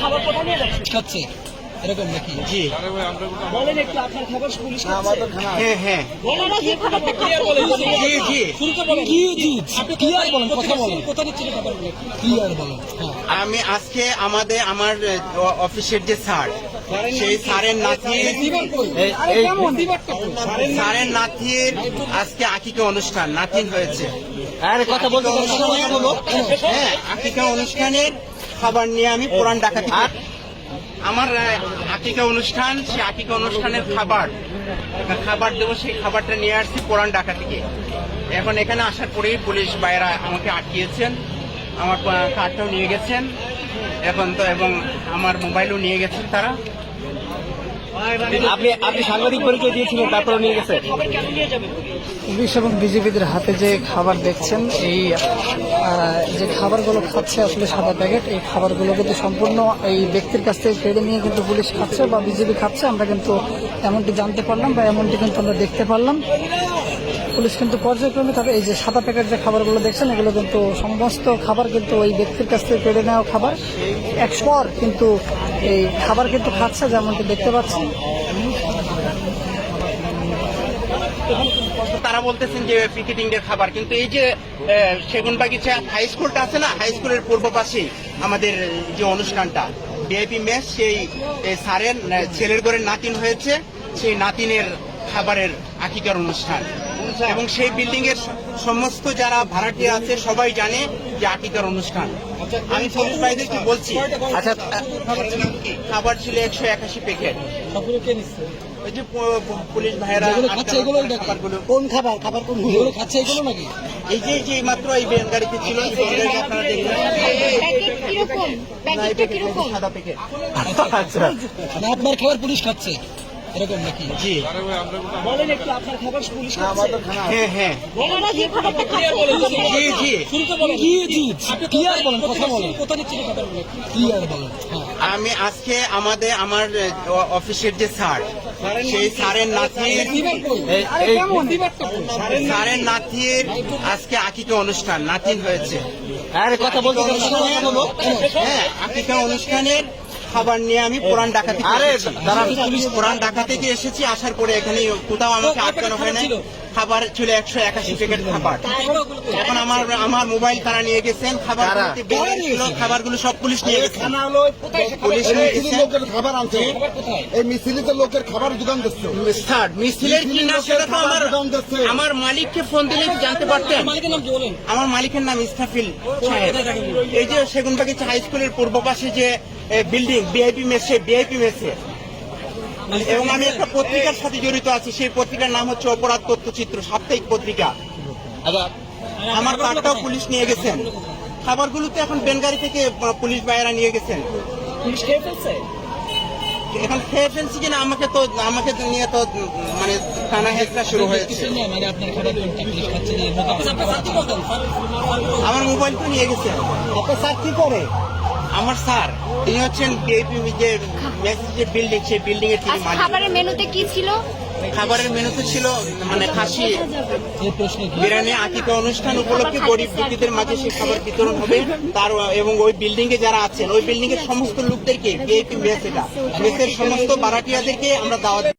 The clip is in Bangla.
খাবার কোথায় নিয়ে যাচ্ছে এরকম নাকি? জি বলেন একটু আপনার খবর। পুলিশ হ্যাঁ হ্যাঁ জি জি ক্লিয়ার বলেন, কথা বলেন, কোথা নিচ্ছেন খবরগুলো ক্লিয়ার বলেন। আমি আজকে আমার অফিসের যে স্যার, সেই স্যারের নাতির আজকে আকিকা অনুষ্ঠান, নাতিন হয়েছে। কথা বলতে হ্যাঁ, আকিকা অনুষ্ঠানের খাবার নিয়ে আমি পুরান ডাকাতি, আমার আকিকা অনুষ্ঠান, সেই আকিকা অনুষ্ঠানের খাবার দেবো, সেই খাবারটা নিয়ে আসছি পুরান ঢাকা থেকে। এখন এখানে আসার পরেই পুলিশ ভাইয়েরা আমাকে আটকিয়েছেন, আমার কার্ডটাও নিয়ে গেছেন এখন তো, এবং আমার মোবাইলও নিয়ে গেছেন তারা। আপনি সাংবাদিক পরিচয় দিয়েছিলেন, তারপরে নিয়ে গেছে। পুলিশ এবং বিজেপিদের হাতে যে খাবার দেখছেন, এই যে খাবারগুলো খাচ্ছে আসলে সাদা প্যাকেট, এই খাবারগুলো কিন্তু সম্পূর্ণ এই ব্যক্তির কাছ থেকে কেড়ে নিয়ে কিন্তু পুলিশ খাচ্ছে বা বিজেপি খাচ্ছে। আমরা কিন্তু এমনটি জানতে পারলাম বা এমনটি কিন্তু আমরা দেখতে পারলাম। পুলিশ কিন্তু পর্যায়ক্রমে তাদের এই যে সাদা প্যাকেট যে খাবারগুলো দেখছেন, এগুলো কিন্তু সমস্ত খাবার কিন্তু ওই ব্যক্তির কাছ থেকে কেড়ে নেওয়া খাবার। একশোর কিন্তু এই খাবার কিন্তু খাচ্ছে, যেমনটি দেখতে পাচ্ছেন। তারা বলতেছেন যে পিকেটিং এর খাবার, কিন্তু এই যে সেগুনবাগিচা হাই স্কুলটা আছে না, হাই স্কুলের পূর্ব পাশে আমাদের যে অনুষ্ঠানটা ভিআইপি মেস, সেই স্যারের ছেলের ঘরের নাতিন হয়েছে, সেই নাতিনের খাবারের আকিকার অনুষ্ঠান, এবং সেই বিল্ডিং এর সমস্ত যারা ভাড়াটিয়া আছে সবাই জানে যে আকিকার অনুষ্ঠান। আমি পুলিশ ভাইদেরকে বলছি, আচ্ছা খাবার ছিল 181 প্যাকেট। ওই যে পুলিশ ভাইয়েরা কোন খাবার কোনগুলো খাচ্ছে এগুলো নাকি? এই যে মাত্র এই ভ্যান গাড়িতে ছিল, আপনারা দেখবেন সাদা প্যাকেট। আচ্ছা, আপনার খাবার পুলিশ খাচ্ছে এরকম নাকি? জি বলেন একটু আপনার খবর। পুলিশ হ্যাঁ হ্যাঁ জি জি ক্লিয়ার বলেন, কথা বলেন, কোথা নিচ্ছেন খবরগুলো ক্লিয়ার বলেন। আমি আজকে আমার অফিসের যে স্যার, সেই স্যারের নাতির আজকে আকিকা অনুষ্ঠান, নাতিন হয়েছে। কথা বলতে হ্যাঁ, আকিকা অনুষ্ঠানের খাবার নিয়ে আমি পুরান ঢাকা থেকে, পুরান ঢাকা থেকে এসেছি। আসার পরে এখানে কোথাও আমাকে আটকানো হয় নাই। খাবার ছিল 181 প্যাকেট খাবার। এখন আমার মোবাইল তারা নিয়ে গেছেন, খাবারগুলো সব পুলিশ নিয়ে গেছে। পুলিশ নিয়ে গেছে খাবার আনছে, এই মিছিলিতে লোকের খাবার যোগান দিচ্ছে। স্যার মিছিলের কি না সেটা তো আমার মালিককে ফোন দিলে জানতে পারতেন। আমার মালিকের নাম ইস্তাফিল সাহেব। এই যে সেগুনবাগিচা হাই স্কুলের পূর্ব পাশে যে বিল্ডিং ভিআইপি মেসে, এবং আমি একটা পত্রিকার সাথে জড়িত আছি, সেই পত্রিকার নাম হচ্ছে অপরাধ তথ্যচিত্র, সাপ্তাহিক পত্রিকা। আমার কার্ডটাও পুলিশ নিয়ে গেছেন। খাবারগুলোতে এখন বেনগাড়ি থেকে পুলিশ ভাইয়েরা নিয়ে গেছেন। পুলিশ খেয়ে ফেলছে, এখন খেয়ে ফেলছি কিনা আমাকে নিয়ে তো মানে টানা হেঁচড়া শুরু হয়েছে। আমার মোবাইল তো নিয়ে গেছে। আপনার স্যার কি করে? আমার স্যার, তিনি হচ্ছেন যে বিল্ডিং, সেই বিল্ডিং এর তিনি মালিক। খাবারের মেনুতে কি ছিল? খাবারের মেনুতে ছিল মানে খাসি বিরিয়ানি। আকিকা অনুষ্ঠান উপলক্ষে গরিব দুঃখীদের মাঝে সেই খাবার বিতরণ হবে তার, এবং ওই বিল্ডিং এ যারা আছেন, ওই বিল্ডিং এর সমস্ত লোকদেরকে ভিআইপি মেসের সমস্ত ভাড়াটিয়াদেরকে আমরা দাওয়াত